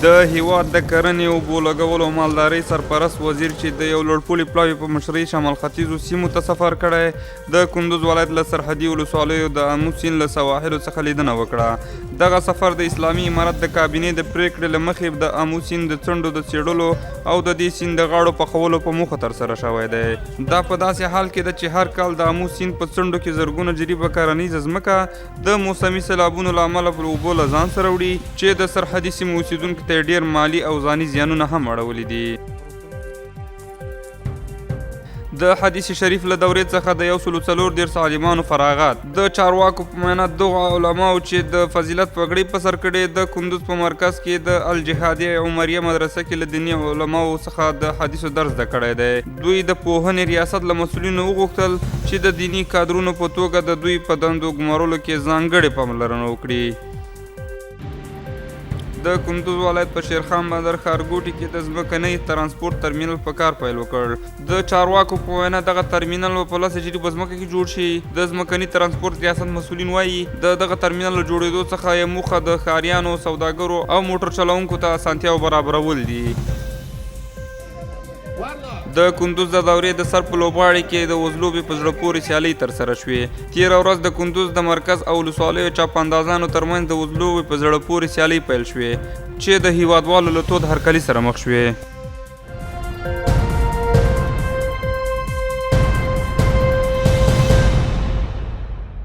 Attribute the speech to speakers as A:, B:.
A: د هیواد د کرنې اوبو لګولو او مالدارۍ سرپرست وزیر چې د یو لوړپوړي پلاوي په مشرۍ شمال ختیځو سیمو ته سفر کړی د کندوز ولایت له سرحدي ولسوالیو د آمو سیند له سواحلو څخه لیدنه وکړه. دغه سفر د اسلامي امارت د کابینې د پریکړې له مخې د آمو سیند د څنډو د څېړلو او د دې سیند د غاړو پخولو په موخه ترسره شوی دی. دا په داسې حال کې ده چې هر کال د آمو سیند په څنډو کې زرګونه جریبه کرنیزه ځمکه د موسمي سیلابونو له امله پر اوبو له ځان سره وړي چې د سرحدي سیمو اوسیدونکو ته ډیر مالی او ځاني زیانونه هم اړولي دي. د حدیث شریف له دورې څخه د 140 عالمانو فراغت. د چارواکو په معنا دغو علماو چې د فضیلت پګړۍ په سر کړې د کندوز په مرکز کې د الجهادیه عمریه مدرسه کې له دیني علماو څخه د حدیثو درس زده کړی دی. دوی د پوهنې ریاست له مسؤلینو وغوښتل چې د دیني کادرونو په توګه د دوی په دندو ګمارلو کې ځانګړې پاملرنه وکړي. د کندوز ولایت په شیرخان بندر ښارګوټي کې د ځمکنۍ ترانسپورت ترمینل په کار پیل وکړ. د چارواکو په وینا دغه ترمینل به په 10 جریبه ځمکه کې جوړ شي. د ځمکني ترانسپورت ریاست مسؤلین وایي د دغه ترمینل له جوړېدو څخه یې موخه د ښاریانو، سوداګرو او موټر چلوونکو ته اسانتیاو برابرول دي. د کندوز د دورې د سر په لوبغاړي کې د وزلوبې په زړه پورې سیالۍ ترسره شوې. تېره ورځ د کندوز د مرکز او ولسوالیو چاپاندازانو ترمنځ د وزلوبې په زړه پورې سیالۍ پیل شوې چې د هیوادوالو له تود هرکلي سره مخ شوې.